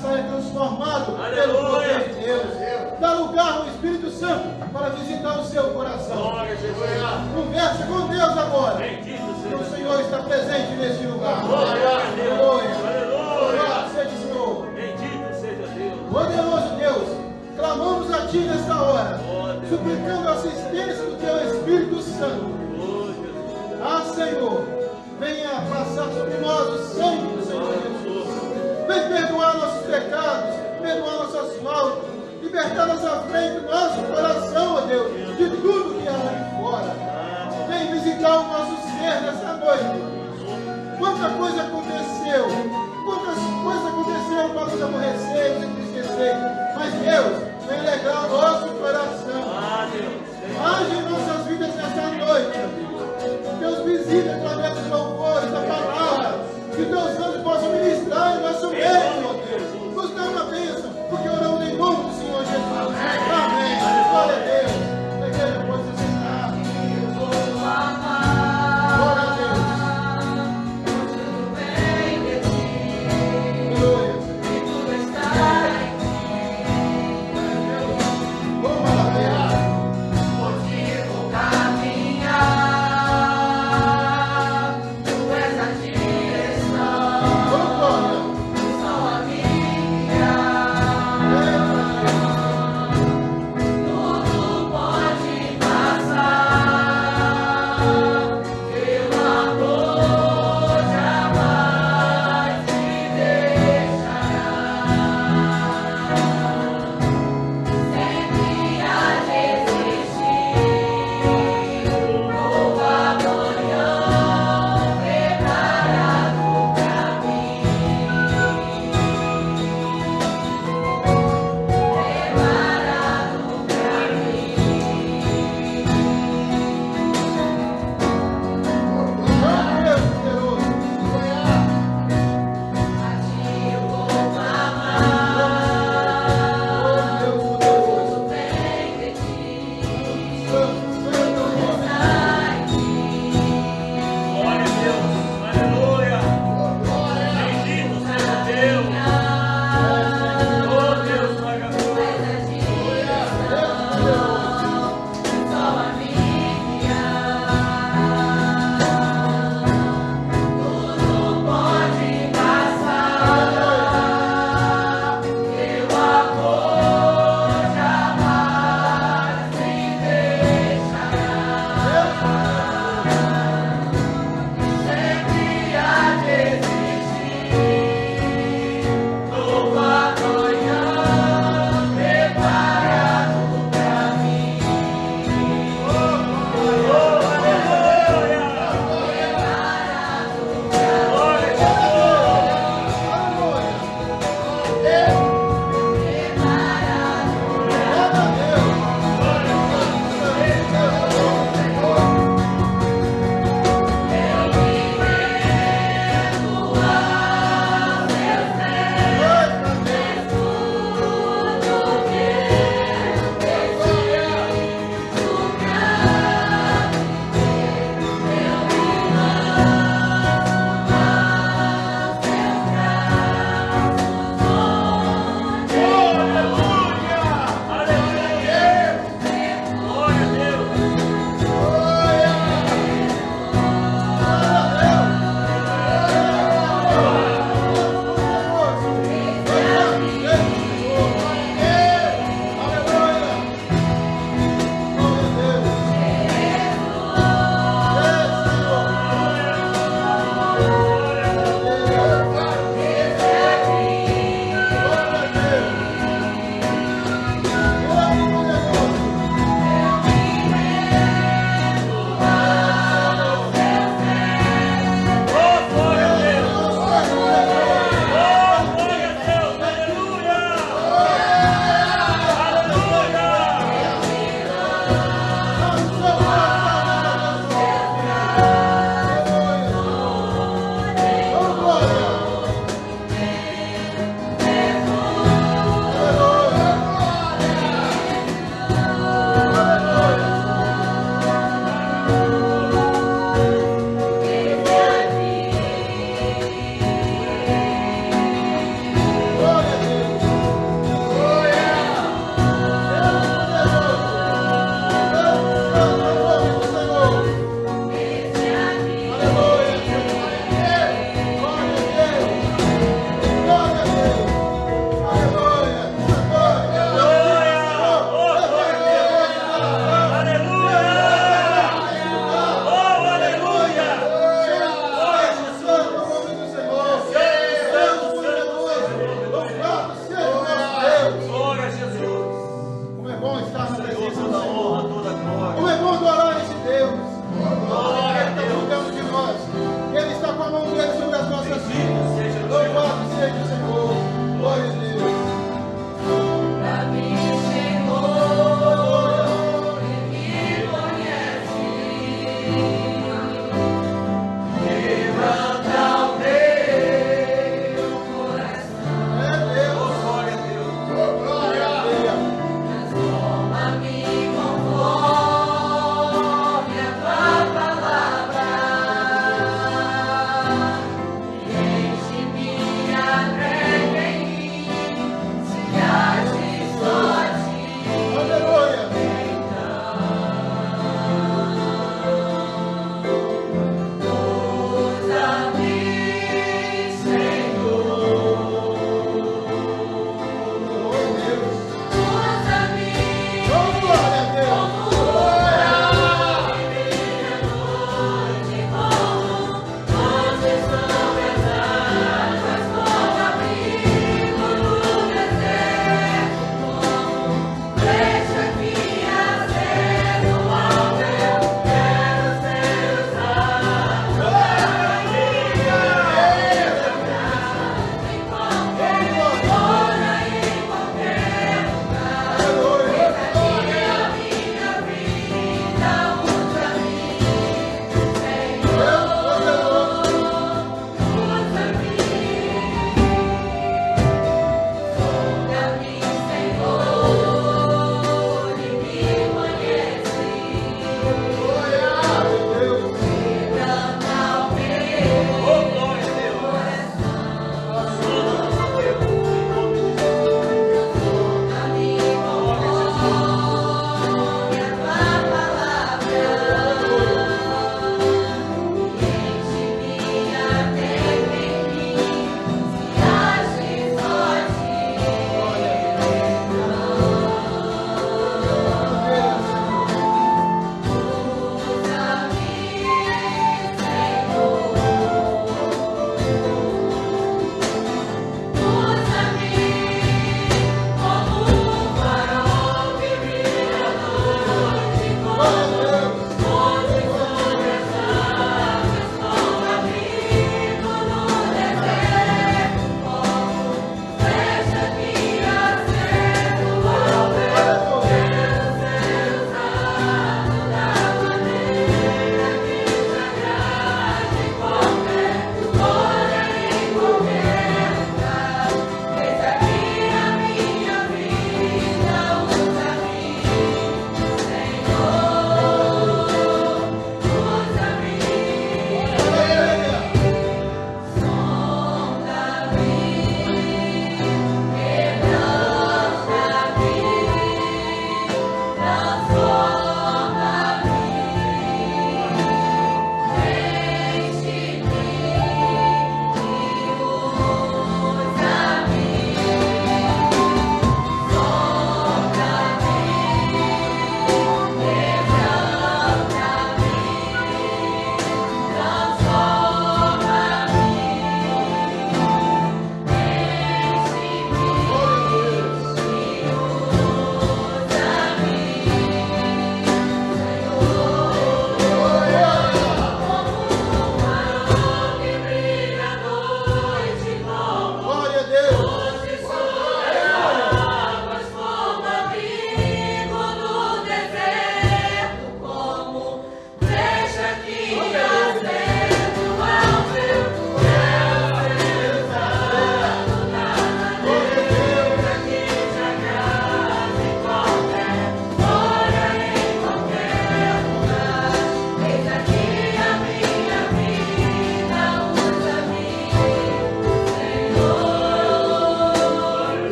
saia transformado pelo poder de Deus. Dá lugar ao Espírito Santo para visitar o seu coração. Conversa com Deus agora. O Senhor está presente neste lugar. Aleluia. Louvado seja o Senhor. Bendito seja Deus. Poderoso Deus, clamamos a Ti nesta hora, suplicando a assistência do Teu Espírito Santo. Ah, Senhor, venha passar sobre nós o sangue do Senhor Jesus. Vem perdoar nossos pecados, perdoar nossas faltas, libertar nossa frente, nosso coração, ó Deus, de tudo que há lá de fora. Vem visitar o nosso ser nessa noite. Quanta coisa aconteceu, quantas coisas aconteceram para nos aborrecer, nos entristecer. Mas Deus, vem alegrar o nosso coração. Age em nossas vidas nessa noite, Deus visita através dos louvores, da palavra, que Teus anjos possam ministrar em nosso meio, ó Deus. Nos dá uma bênção, porque oramos em nome do Senhor Jesus. Amém. Glória a Deus. A igreja pode se sentar. Glória a Deus. Aleluia. Vamos lá,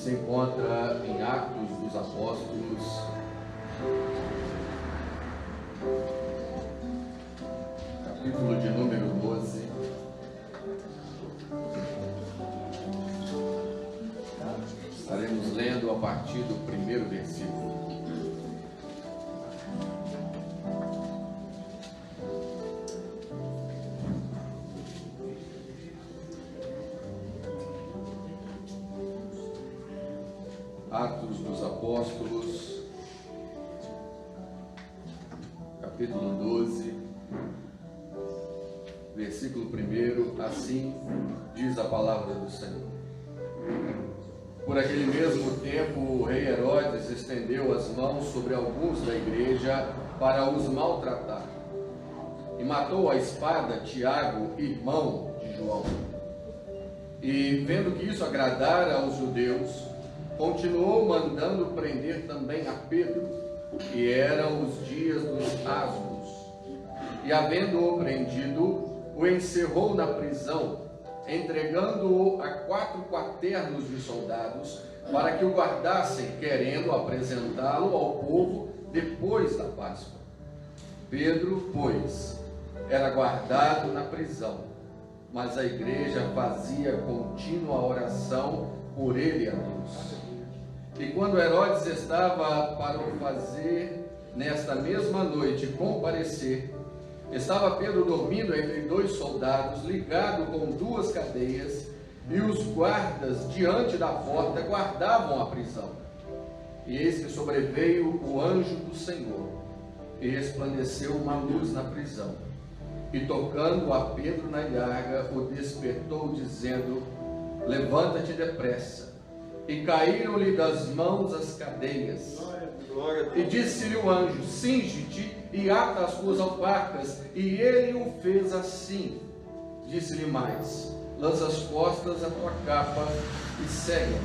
se encontra em Atos dos Apóstolos, capítulo de número 12. Estaremos lendo a partir do primeiro versículo. Atos dos Apóstolos, capítulo 12, versículo 1. Assim diz a palavra do Senhor. Por aquele mesmo tempo, o rei Herodes estendeu as mãos sobre alguns da igreja para os maltratar, e matou à espada Tiago, irmão de João. E vendo que isso agradara aos judeus, continuou mandando prender também a Pedro, e eram os dias dos asmos. E havendo-o prendido, o encerrou na prisão, entregando-o a 4 quaternos de soldados, para que o guardassem, querendo apresentá-lo ao povo depois da Páscoa. Pedro, pois, era guardado na prisão, mas a igreja fazia contínua oração por ele a Deus. E quando Herodes estava para o fazer nesta mesma noite comparecer, estava Pedro dormindo entre 2 soldados, ligado com 2 cadeias, e os guardas diante da porta guardavam a prisão. E eis que sobreveio o anjo do Senhor, e resplandeceu uma luz na prisão, e tocando a Pedro na llaga, o despertou, dizendo: levanta-te depressa. E caíram-lhe das mãos as cadeias. E disse-lhe o anjo: cinge-te e ata as tuas alparcas. E ele o fez assim. Disse-lhe mais: lança as costas a tua capa e segue.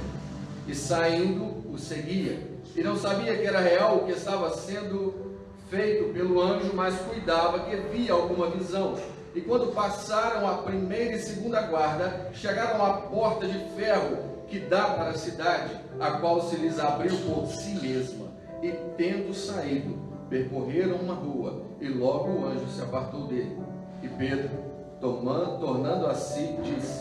E saindo, o seguia. E não sabia que era real o que estava sendo feito pelo anjo, mas cuidava que via alguma visão. E quando passaram a primeira e segunda guarda, chegaram à porta de ferro que dá para a cidade, a qual se lhes abriu por si mesma. E tendo saído, percorreram uma rua, e logo o anjo se apartou dele. E Pedro, tornando a si, disse: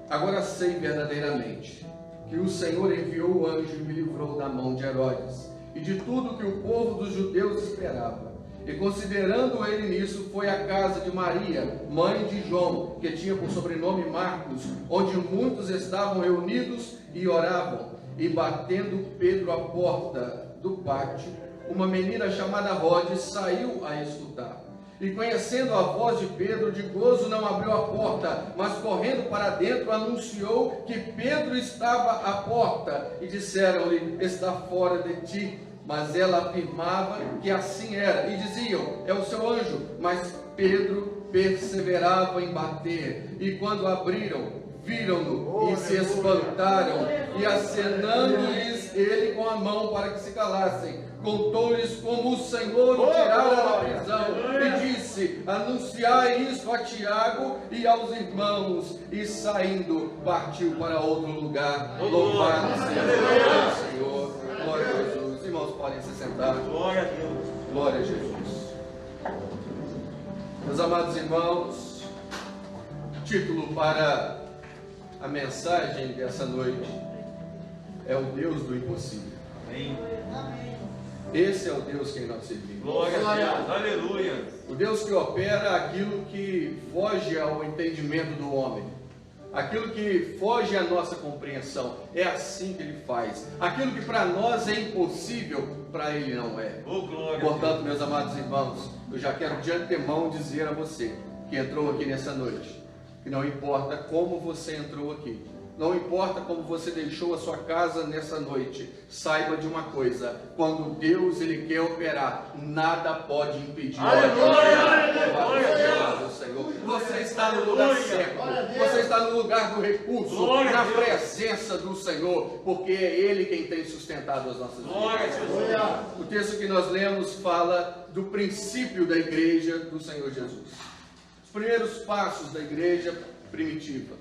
agora sei verdadeiramente que o Senhor enviou o anjo e me livrou da mão de Herodes, e de tudo que o povo dos judeus esperava. E considerando ele nisso, foi à casa de Maria, mãe de João, que tinha por sobrenome Marcos, onde muitos estavam reunidos e oravam. E batendo Pedro à porta do pátio, uma menina chamada Rode saiu a escutar. E conhecendo a voz de Pedro, de gozo não abriu a porta, mas correndo para dentro anunciou que Pedro estava à porta. E disseram-lhe: está fora de ti. Mas ela afirmava que assim era, e diziam: é o seu anjo. Mas Pedro perseverava em bater, e quando abriram, viram-no e se espantaram, e acenando-lhes ele com a mão para que se calassem, contou-lhes como o Senhor o tirara da prisão, e disse: anunciai isto a Tiago e aos irmãos. E saindo, partiu para outro lugar. Louvado seja o Senhor. Glória a Jesus. Os irmãos podem se sentar. Glória a Deus. Glória a Jesus. Meus amados irmãos, título para a mensagem dessa noite é o Deus do impossível. Amém. Esse é o Deus que nós servimos. Glória a Deus. Aleluia. O Deus que opera aquilo que foge ao entendimento do homem, aquilo que foge à nossa compreensão. É assim que Ele faz. Aquilo que para nós é impossível, para Ele não é. Portanto, meus amados irmãos, eu já quero de antemão dizer a você que entrou aqui nessa noite, que não importa como você entrou aqui, não importa como você deixou a sua casa nessa noite, saiba de uma coisa: quando Deus Ele quer operar, nada pode impedir. Senhor, você está no lugar certo, você está no lugar do recurso, na presença do Senhor, porque é Ele quem tem sustentado as nossas vidas. O texto que nós lemos fala do princípio da igreja do Senhor Jesus, os primeiros passos da igreja primitiva.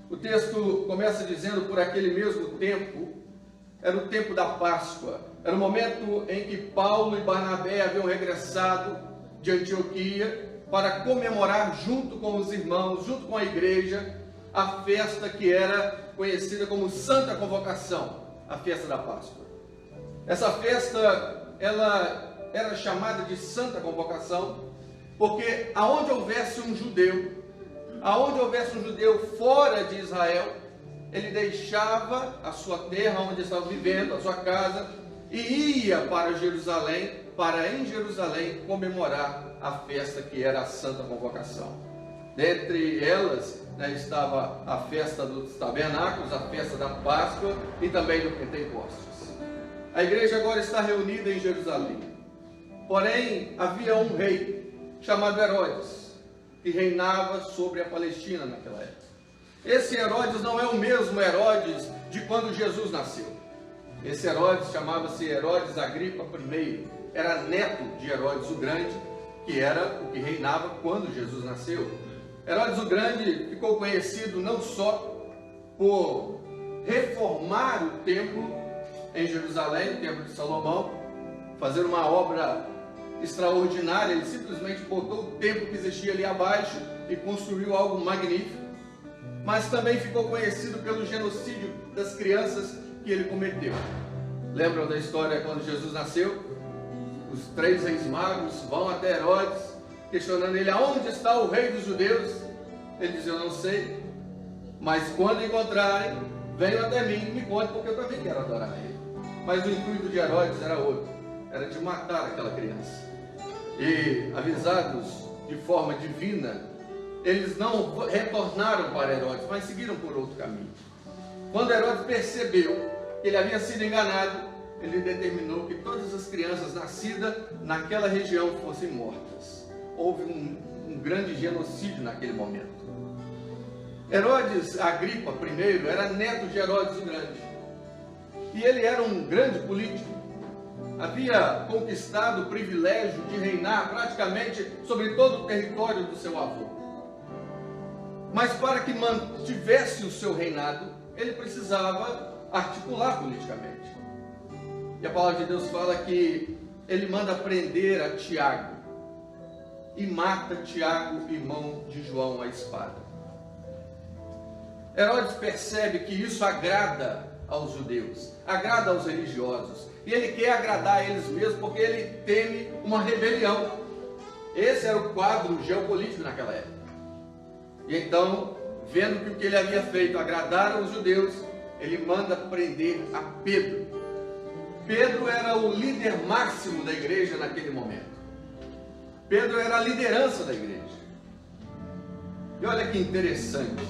O texto começa dizendo: por aquele mesmo tempo, era o tempo da Páscoa, era o momento em que Paulo e Barnabé haviam regressado de Antioquia para comemorar junto com os irmãos, junto com a igreja, a festa que era conhecida como Santa Convocação, a festa da Páscoa. Essa festa, ela era chamada de Santa Convocação, porque aonde houvesse um judeu fora de Israel, ele deixava a sua terra onde estava vivendo, a sua casa, e ia para Jerusalém, para em Jerusalém comemorar a festa que era a Santa Convocação. Dentre elas, estava a festa dos tabernáculos, a festa da Páscoa e também do Pentecostes. A igreja agora está reunida em Jerusalém. Porém, havia um rei chamado Herodes, que reinava sobre a Palestina naquela época. Esse Herodes não é o mesmo Herodes de quando Jesus nasceu. Esse Herodes chamava-se Herodes Agripa I, era neto de Herodes o Grande, que era o que reinava quando Jesus nasceu. Herodes o Grande ficou conhecido não só por reformar o templo em Jerusalém, o templo de Salomão, fazer uma obra extraordinária. Ele simplesmente botou o templo que existia ali abaixo e construiu algo magnífico, mas também ficou conhecido pelo genocídio das crianças que ele cometeu. Lembram da história quando Jesus nasceu? Os 3 reis magos vão até Herodes, questionando ele: aonde está o rei dos judeus? Ele diz: eu não sei, mas quando encontrarem, venham até mim e me contem, porque eu também quero adorar a ele. Mas o intuito de Herodes era outro, era de matar aquela criança. E avisados de forma divina, eles não retornaram para Herodes, mas seguiram por outro caminho. Quando Herodes percebeu que ele havia sido enganado, ele determinou que todas as crianças nascidas naquela região fossem mortas. Houve um grande genocídio naquele momento. Herodes Agripa I era neto de Herodes o Grande. E ele era um grande político. Havia conquistado o privilégio de reinar praticamente sobre todo o território do seu avô. Mas para que mantivesse o seu reinado, ele precisava articular politicamente. E a palavra de Deus fala que ele manda prender a Tiago e mata Tiago, irmão de João, à espada. Herodes percebe que isso agrada aos judeus, agrada aos religiosos, e ele quer agradar a eles mesmos porque ele teme uma rebelião. Esse era o quadro geopolítico naquela época. E então, vendo que o que ele havia feito agradara aos judeus, ele manda prender a Pedro. Pedro era o líder máximo da igreja naquele momento. Pedro era a liderança da igreja. E olha que interessante.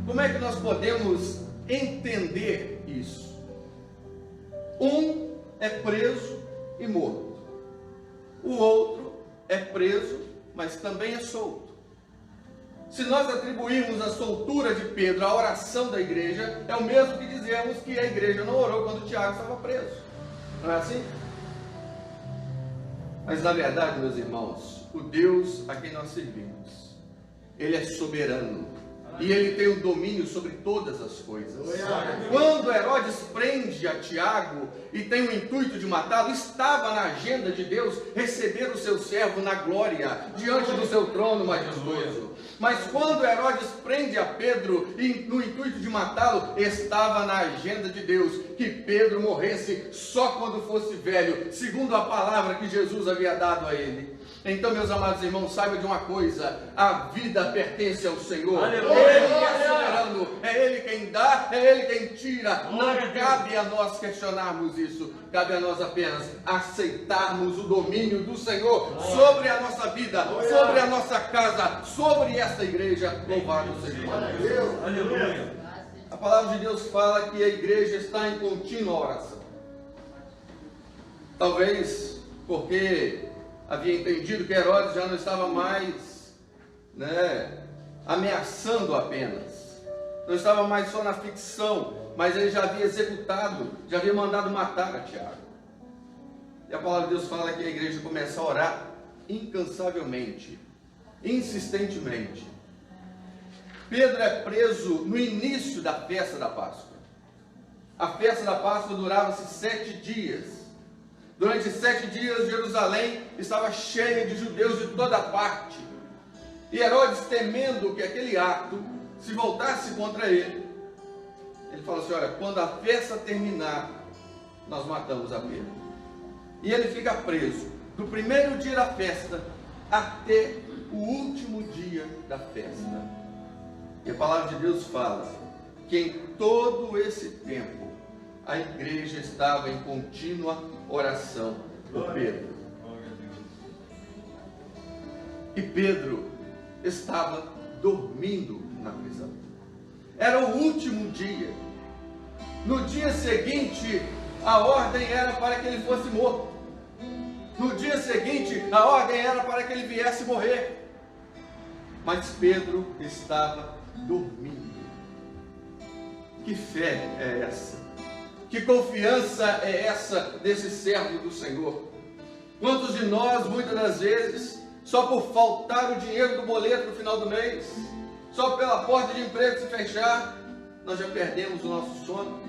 Como é que nós podemos entender isso? Um é preso e morto. O outro é preso, mas também é solto. Se nós atribuirmos a soltura de Pedro à oração da igreja, é o mesmo que dizemos que a igreja não orou quando Tiago estava preso. Não é assim? Mas na verdade, meus irmãos, o Deus a quem nós servimos, Ele é soberano. E Ele tem o domínio sobre todas as coisas. Quando Herodes prende a Tiago e tem o intuito de matá-lo, estava na agenda de Deus receber o seu servo na glória, diante do seu trono majestoso. Mas quando Herodes prende a Pedro e no intuito de matá-lo, estava na agenda de Deus que Pedro morresse só quando fosse velho, segundo a palavra que Jesus havia dado a ele. Então, meus amados irmãos, saiba de uma coisa: a vida pertence ao Senhor. Aleluia. Ele é soberano, é Ele quem dá, é Ele quem tira. Não cabe a nós questionarmos isso, cabe a nós apenas aceitarmos o domínio do Senhor sobre a nossa vida, sobre a nossa casa, sobre esta igreja. Louvado seja Deus. Aleluia. A palavra de Deus fala que a igreja está em contínua oração. Talvez porque havia entendido que Herodes já não estava mais, ameaçando apenas. Não estava mais só na ficção, mas ele já havia executado, já havia mandado matar a Tiago. E a palavra de Deus fala que a igreja começa a orar incansavelmente, insistentemente. Pedro é preso no início da festa da Páscoa. A festa da Páscoa durava-se 7 dias. Durante 7 dias, Jerusalém estava cheia de judeus de toda parte. E Herodes, temendo que aquele ato se voltasse contra ele, ele falou assim: olha, quando a festa terminar, nós matamos a Pedro. E ele fica preso do primeiro dia da festa até o último dia da festa. E a palavra de Deus fala que em todo esse tempo a igreja estava em contínua oração por Pedro. E Pedro estava dormindo na prisão. Era o último dia. No dia seguinte, a ordem era para que ele fosse morto. No dia seguinte, a ordem era para que ele viesse morrer. Mas Pedro estava dormindo. Que fé é essa? Que confiança é essa desse servo do Senhor? Quantos de nós, muitas das vezes, só por faltar o dinheiro do boleto no final do mês, só pela porta de emprego se fechar, nós já perdemos o nosso sono?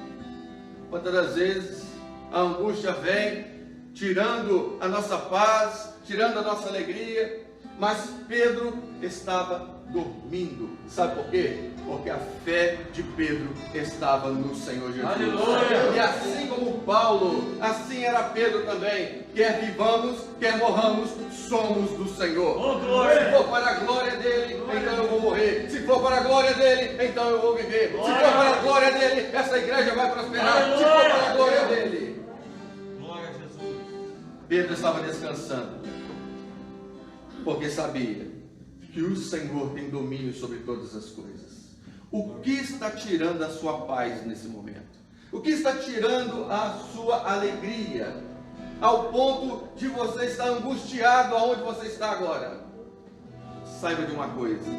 Quantas das vezes a angústia vem, tirando a nossa paz, tirando a nossa alegria? Mas Pedro estava dormindo. Sabe por quê? Porque a fé de Pedro estava no Senhor Jesus. Aleluia. E assim como Paulo, assim era Pedro também. Quer vivamos, quer morramos, somos do Senhor. Se for para a glória dele, então eu vou morrer. Se for para a glória dele, então eu vou viver. Se for para a glória dele, essa igreja vai prosperar. Se for para a glória dele. Glória a Jesus. Pedro estava descansando, porque sabia que o Senhor tem domínio sobre todas as coisas. O que está tirando a sua paz nesse momento? O que está tirando a sua alegria? Ao ponto de você estar angustiado aonde você está agora? Saiba de uma coisa: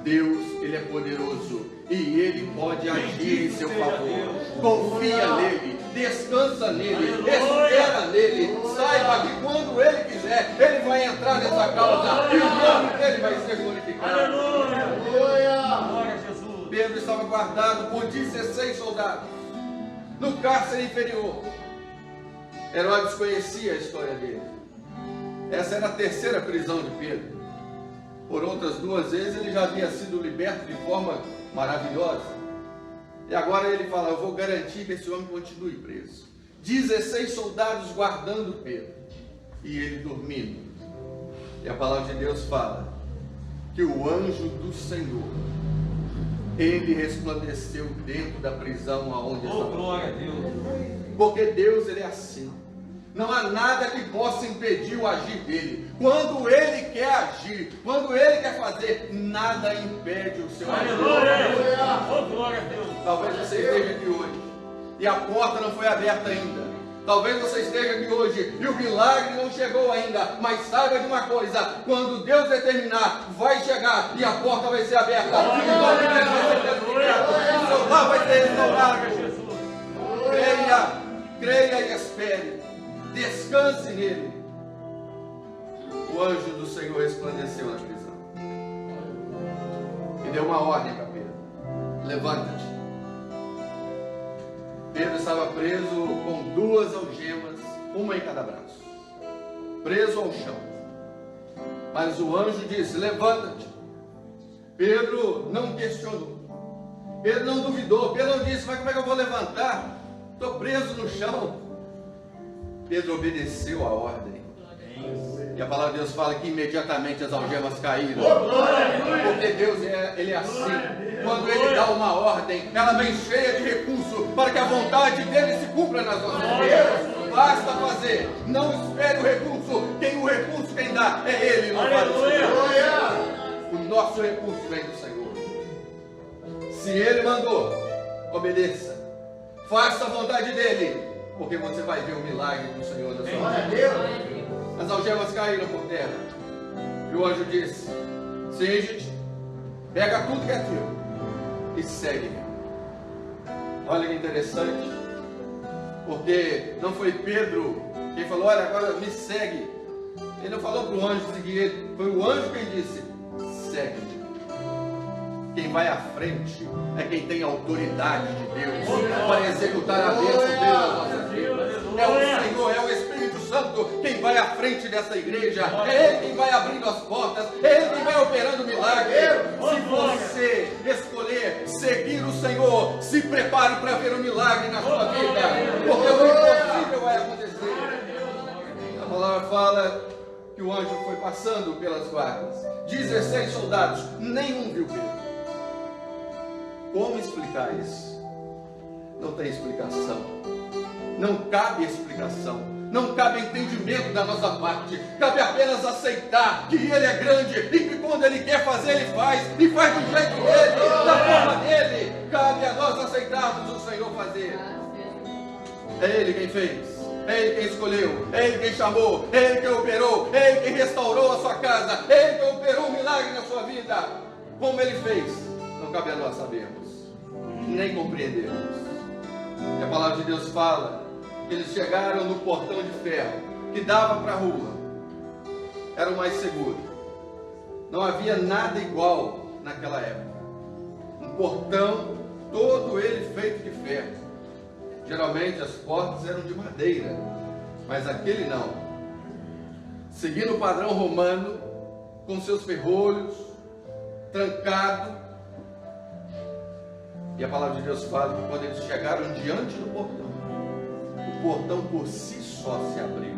Deus, Ele é poderoso e Ele pode agir em seu favor. Confia nele, descansa nele, espera nele. Saiba que quando Ele quiser, Ele vai entrar nessa causa e o nome dele vai ser glorificado. Aleluia! Glória a Jesus! Pedro estava guardado por 16 soldados no cárcere inferior. Herodes conhecia a história dele. Essa era a terceira prisão de Pedro. Por outras 2 vezes ele já havia sido liberto de forma maravilhosa. E agora ele fala: eu vou garantir que esse homem continue preso. 16 soldados guardando Pedro e ele dormindo. E a palavra de Deus fala que o anjo do Senhor, ele resplandeceu dentro da prisão aonde estava. Glória a Deus! Porque Deus, ele é assim. Não há nada que possa impedir o agir dele. Quando ele quer agir, quando ele quer fazer, nada impede o seu agir. Glória a Deus! Talvez você esteja aqui hoje e a porta não foi aberta ainda. Talvez você esteja aqui hoje e o milagre não chegou ainda. Mas saiba de uma coisa: quando Deus determinar, vai chegar e a porta vai ser aberta. E o nome dele vai ser glorificado. O seu lar vai ser restaurado. Creia e espere. Descanse nele. O anjo do Senhor resplandeceu na prisão e deu uma ordem para Pedro: levanta-te. Pedro estava preso com 2 algemas, uma em cada braço, preso ao chão. Mas o anjo disse: levanta-te. Pedro não questionou, Pedro não duvidou, Pedro não disse: mas como é que eu vou levantar? Estou preso no chão. Pedro obedeceu a ordem. E a palavra de Deus fala que imediatamente as algemas caíram. Porque Deus ele é assim. Quando Ele dá uma ordem, ela vem cheia de recurso para que a vontade dele se cumpra nas nossas vidas. Basta fazer. Não espere o recurso. O recurso quem dá é Ele. Não vale o Senhor. O nosso recurso vem do Senhor. Se Ele mandou, obedeça. Faça a vontade dele. Porque você vai ver o milagre do Senhor na sua vida. As algemas caíram por terra. E o anjo disse: cinge-te, pega tudo que é teu e segue-me. Olha que interessante. Porque não foi Pedro quem falou: olha, agora me segue. Ele não falou para o anjo seguir ele. Foi o anjo quem disse: segue-me. Quem vai à frente é quem tem autoridade de Deus para executar a bênção dele nas nossas vidas. É o Senhor, é o Espírito Santo quem vai à frente dessa igreja. É Ele quem vai abrindo as portas. É Ele quem vai operando o milagre. Se você escolher seguir o Senhor, se prepare para ver o milagre na sua vida, porque o impossível vai acontecer. A palavra fala que o anjo foi passando pelas guardas. 16 soldados, nenhum viu Pedro. Como explicar isso? Não tem explicação. Não cabe explicação. Não cabe entendimento da nossa parte. Cabe apenas aceitar que Ele é grande e que quando Ele quer fazer, Ele faz. E faz do jeito dele, da forma dele. Cabe a nós aceitarmos o Senhor fazer. É Ele quem fez. É Ele quem escolheu. É Ele quem chamou. É Ele quem operou. É Ele quem restaurou a sua casa. É Ele quem operou um milagre na sua vida. Como Ele fez, não cabe a nós sabermos, nem compreendermos. E a palavra de Deus fala que eles chegaram no portão de ferro que dava para a rua. Era o mais seguro. Não havia nada igual naquela época. Um portão todo ele feito de ferro. Geralmente as portas eram de madeira, mas aquele não. Seguindo o padrão romano, com seus ferrolhos, trancado. E a palavra de Deus fala que quando eles chegaram diante do portão, o portão por si só se abriu.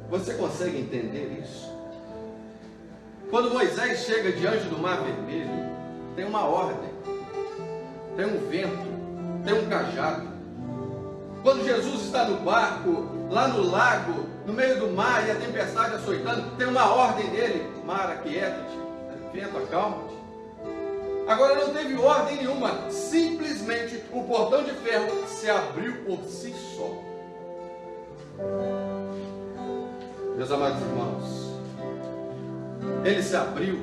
Você consegue entender isso? Quando Moisés chega diante do Mar Vermelho, tem uma ordem, tem um vento, tem um cajado. Quando Jesus está no barco, lá no lago, no meio do mar e a tempestade açoitando, tem uma ordem dele: mar, aquieta-te, vento, acalma-te. Agora não teve ordem nenhuma, simplesmente o portão de ferro se abriu por si só. Meus amados irmãos, ele se abriu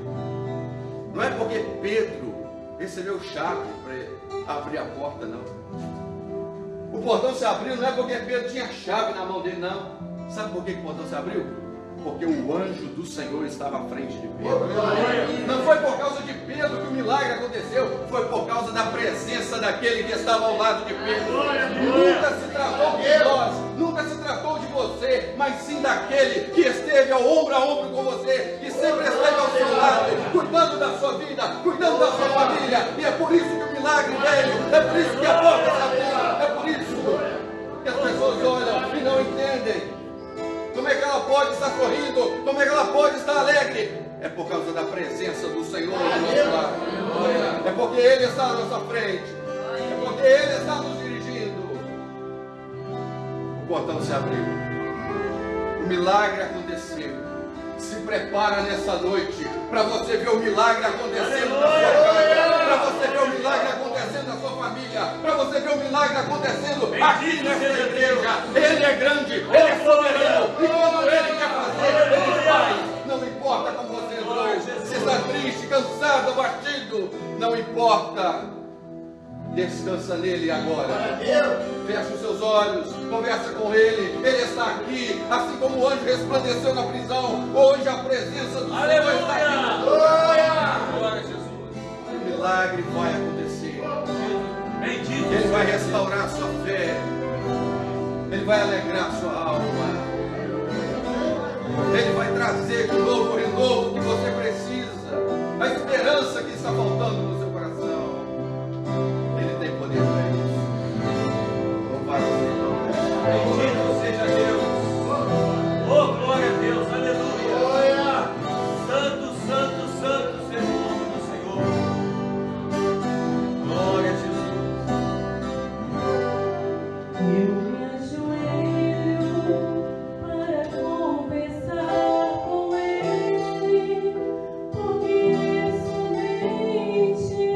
Não é porque Pedro recebeu chave para abrir a porta, não. O portão se abriu não é porque Pedro tinha chave na mão dele, não. Sabe por que o portão se abriu? Porque o anjo do Senhor estava à frente de Pedro. Não foi por causa de Pedro que o milagre aconteceu, foi por causa da presença daquele que estava ao lado de Pedro. Nunca se tratou de nós, nunca se tratou de você, mas sim daquele que esteve ao ombro a ombro com você, que sempre esteve ao seu lado, cuidando da sua vida, cuidando da sua família. E é por isso que o milagre veio, é por isso que a porta se abriu, é por isso que as pessoas olham e não entendem. Como é que ela pode estar sorrindo? Como é que ela pode estar alegre? É por causa da presença do Senhor do nosso lado. É porque Ele está à nossa frente. É porque Ele está nos dirigindo. O portão se abriu. O milagre aconteceu. Se prepara nessa noite para você ver o milagre acontecendo na sua casa, para você ver o milagre acontecendo na sua família, para você ver o milagre acontecendo aqui nessa igreja. Ele é grande, Ele é soberano, e quando Ele quer fazer, Ele faz. Não importa como você entrou, se está triste, cansado, abatido, não importa. Descansa nele agora. Fecha os seus olhos, conversa com ele. Ele está aqui, assim como o anjo resplandeceu na prisão. Hoje a presença do Senhor está aqui. Glória a Jesus. O milagre vai acontecer. Ele vai restaurar a sua fé. Ele vai alegrar a sua alma. Ele vai trazer de novo o renovo que você precisa, a esperança que está faltando no seu coração. Ele tem poder para isso. Louvado seja Deus. Bendito seja Deus. Oh, glória a Deus. Aleluia. Santo, santo, santo seja o nome do Senhor. Glória a Jesus. Eu me ajoelho para conversar com Ele, porque é somente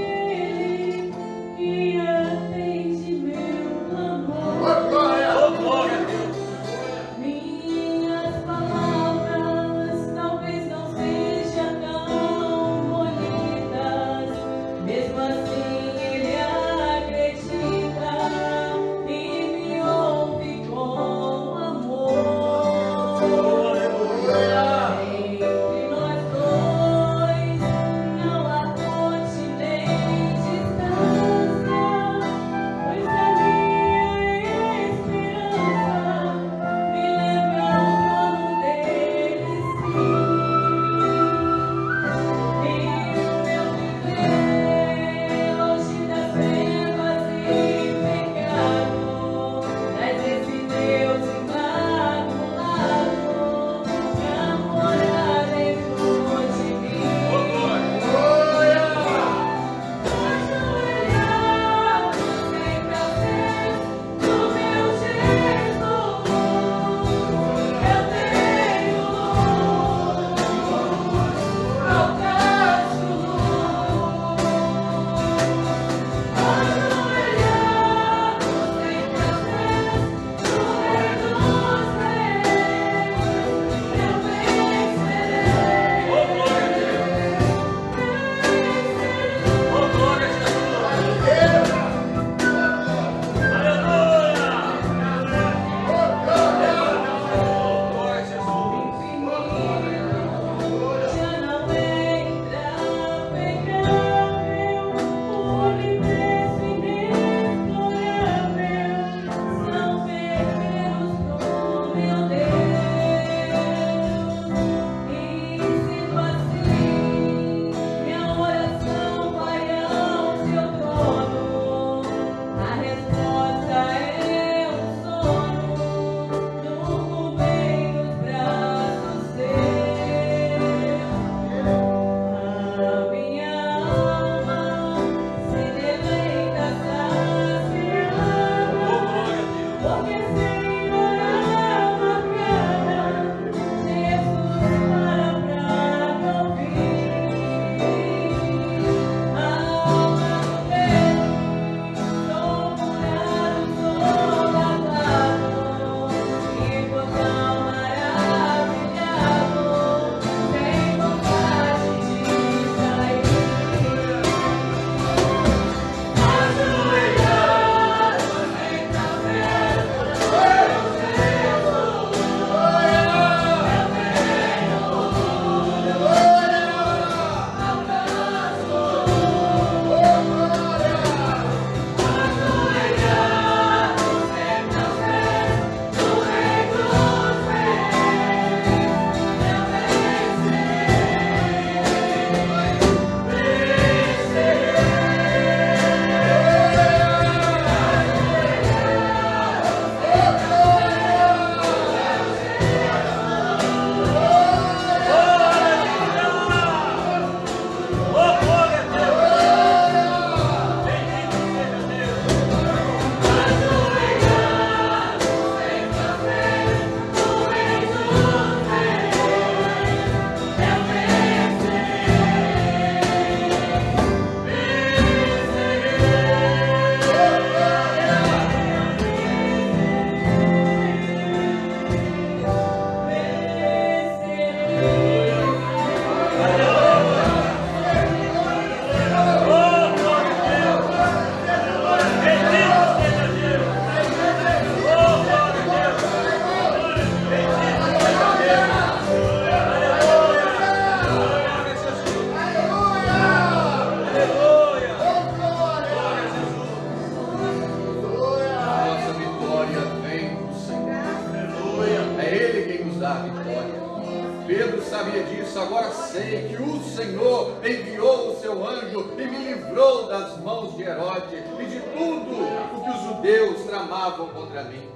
sei que o Senhor enviou o seu anjo e me livrou das mãos de Herodes e de tudo o que os judeus tramavam contra mim.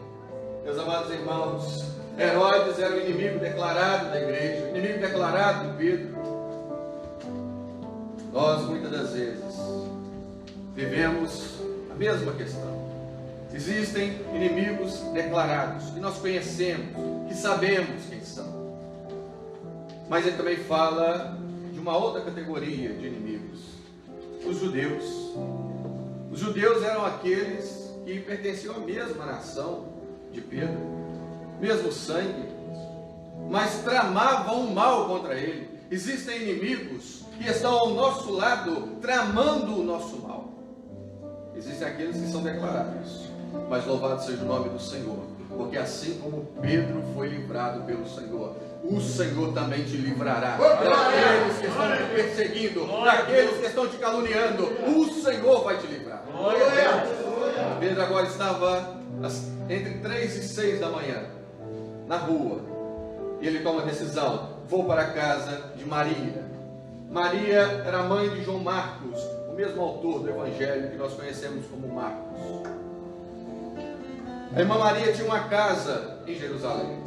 Meus amados irmãos, Herodes era o inimigo declarado da igreja, o inimigo declarado de Pedro. Nós, muitas das vezes, vivemos a mesma questão. Existem inimigos declarados, que nós conhecemos, que sabemos quem são. Mas ele também fala de uma outra categoria de inimigos, os judeus. Os judeus eram aqueles que pertenciam à mesma nação de Pedro, mesmo sangue, mas tramavam o mal contra ele. Existem inimigos que estão ao nosso lado, tramando o nosso mal. Existem aqueles que são declarados, mas louvado seja o nome do Senhor, porque assim como Pedro foi livrado pelo Senhor, o Senhor também te livrará daqueles que estão te perseguindo, daqueles que estão te caluniando. O Senhor vai te livrar. Pedro agora estava entre 3 e 6 da manhã, na rua, e ele toma a decisão: vou para a casa de Maria. Maria era mãe de João Marcos, o mesmo autor do Evangelho que nós conhecemos como Marcos. A irmã Maria tinha uma casa em Jerusalém,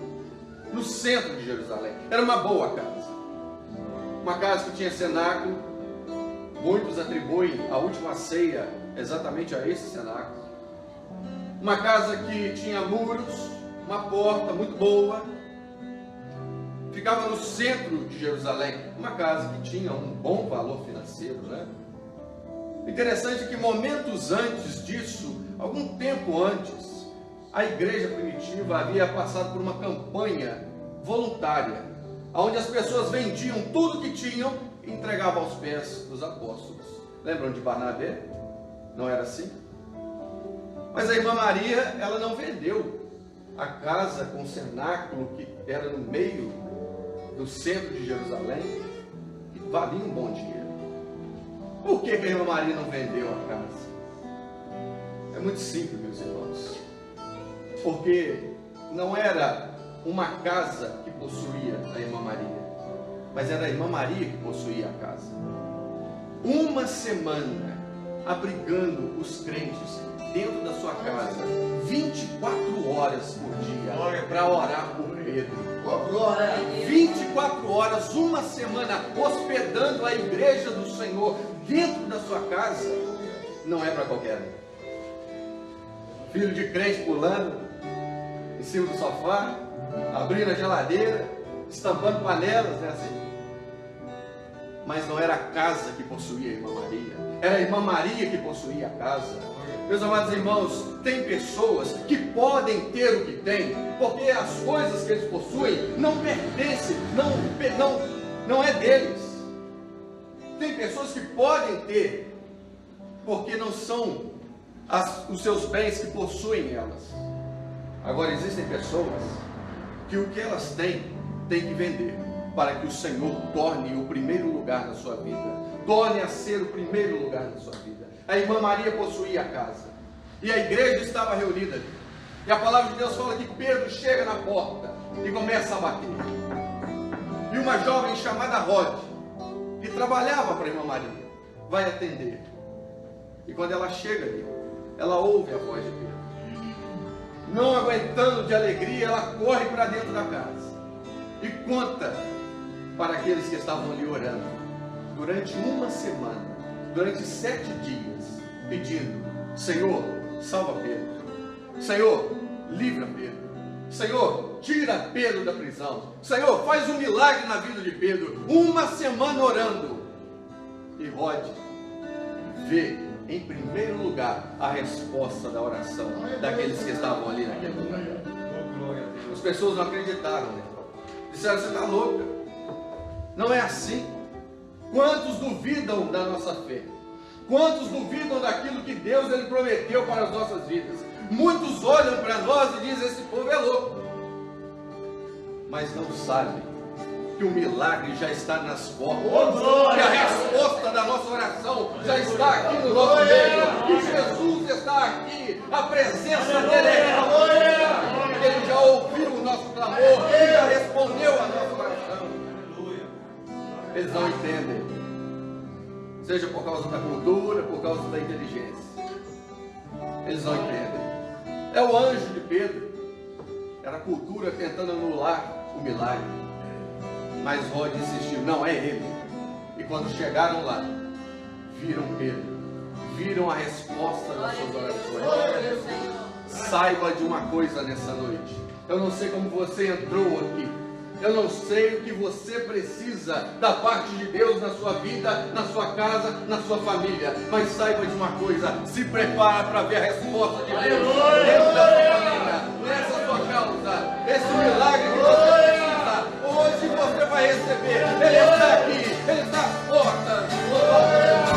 no centro de Jerusalém. Era uma boa casa, uma casa que tinha cenáculo. Muitos atribuem a última ceia exatamente a esse cenáculo. Uma casa que tinha muros, uma porta muito boa, ficava no centro de Jerusalém, uma casa que tinha um bom valor financeiro, né? Interessante que momentos antes disso, algum tempo antes, a igreja primitiva havia passado por uma campanha voluntária, onde as pessoas vendiam tudo que tinham e entregavam aos pés dos apóstolos. Lembram de Barnabé? Não era assim? Mas a irmã Maria, ela não vendeu a casa com o cenáculo que era no meio do centro de Jerusalém, que valia um bom dinheiro. Por que a irmã Maria não vendeu a casa? É muito simples, meus irmãos. Porque não era uma casa que possuía a irmã Maria, mas era a irmã Maria que possuía a casa. Uma semana abrigando os crentes dentro da sua casa, 24 horas por dia, para orar por Pedro. 24 horas, uma semana, hospedando a igreja do Senhor dentro da sua casa, não é para qualquer um. Filho de crente pulando em cima do sofá, abrindo a geladeira, estampando panelas, né, assim. Mas não era a casa que possuía a irmã Maria, era a irmã Maria que possuía a casa. Meus amados irmãos, tem pessoas que podem ter o que têm, porque as coisas que eles possuem não pertencem, não é deles. Tem pessoas que podem ter, porque não são os seus bens que possuem elas. Agora, existem pessoas que o que elas têm, tem que vender, para que o Senhor torne o primeiro lugar na sua vida, torne a ser o primeiro lugar na sua vida. A irmã Maria possuía a casa, e a igreja estava reunida ali. E a palavra de Deus fala que Pedro chega na porta e começa a bater. E uma jovem chamada Rode, que trabalhava para a irmã Maria, vai atender. E quando ela chega ali, ela ouve a voz de Pedro. Não aguentando de alegria, ela corre para dentro da casa e conta para aqueles que estavam ali orando, durante uma semana, durante 7 dias, pedindo: Senhor, salva Pedro. Senhor, livra Pedro. Senhor, tira Pedro da prisão. Senhor, faz um milagre na vida de Pedro. Uma semana orando. E Rode vê, em primeiro lugar, a resposta da oração daqueles que estavam ali naquele lugar. As pessoas não acreditaram, né? Disseram: você está louca. Não é assim. Quantos duvidam da nossa fé? Quantos duvidam daquilo que Deus ele prometeu para as nossas vidas? Muitos olham para nós e dizem: esse povo é louco. Mas não sabem que o milagre já está nas portas, que a resposta da nossa oração já está aqui no nosso meio, que Jesus está aqui, a presença dele é real. Ele já ouviu o nosso clamor e já respondeu a nossa oração. Eles não entendem. Seja por causa da cultura, por causa da inteligência. Eles não entendem. É o anjo de Pedro. Era a cultura tentando anular o milagre. Mas Rod insistiu, não, é ele. E quando chegaram lá, viram Pedro, viram a resposta das suas orações. Saiba de uma coisa nessa noite. Eu não sei como você entrou aqui. Eu não sei o que você precisa da parte de Deus na sua vida, na sua casa, na sua família. Mas saiba de uma coisa, se prepara para ver a resposta de Deus dentro da sua família, nessa sua causa. Esse milagre que você precisa, hoje você vai receber. Ele está aqui, ele está às portas.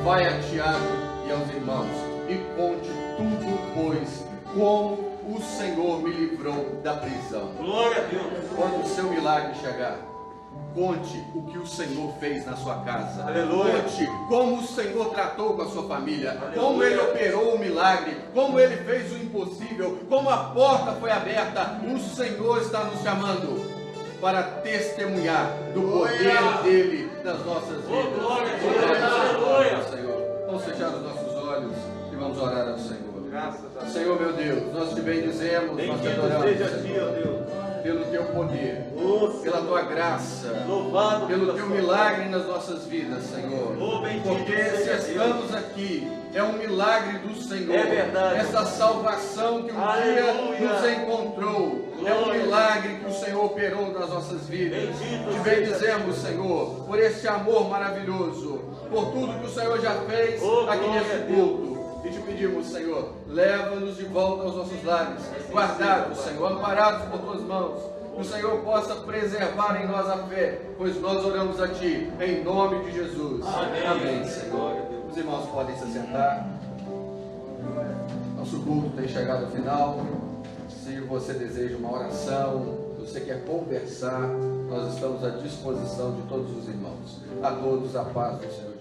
Vai a Tiago e aos irmãos e conte tudo, pois, como o Senhor me livrou da prisão. Glória a Deus. Quando o seu milagre chegar, conte o que o Senhor fez na sua casa. Aleluia. Conte como o Senhor tratou com a sua família. Aleluia. Como Ele operou o milagre. Como Ele fez o impossível. Como a porta foi aberta. O Senhor está nos chamando para testemunhar do poder dEle nas nossas vidas. Glória a Deus. Aleluia, Senhor. Vamos fechar os nossos olhos e vamos orar ao Senhor. Graças a Deus. Senhor meu Deus, nós te bendizemos, nós te Bendito adoramos, seja a ti, ó Senhor, Deus. pelo teu poder, Ô, pela Senhor. tua graça, Louvado pelo pela teu sua milagre nas nossas vidas, Senhor. Oh, bendito Porque se seja estamos aqui, é um milagre do Senhor. É verdade. Essa salvação que um Aleluia. dia nos encontrou, é um Glória. milagre que o Senhor operou nas nossas vidas. Bendito Te seja bendizemos, Senhor, por este amor maravilhoso, por tudo que o Senhor já fez Oh, aqui glória nesse a Deus. culto. E te pedimos, Senhor, leva-nos de volta aos nossos lares, guardados, Senhor, amparados por tuas mãos. Que o Senhor possa preservar em nós a fé, pois nós oramos a Ti, em nome de Jesus. Amém. Amém, Senhor. Os irmãos podem se sentar. Nosso culto tem chegado ao final. Se você deseja uma oração, se você quer conversar, nós estamos à disposição de todos os irmãos. A todos a paz do Senhor.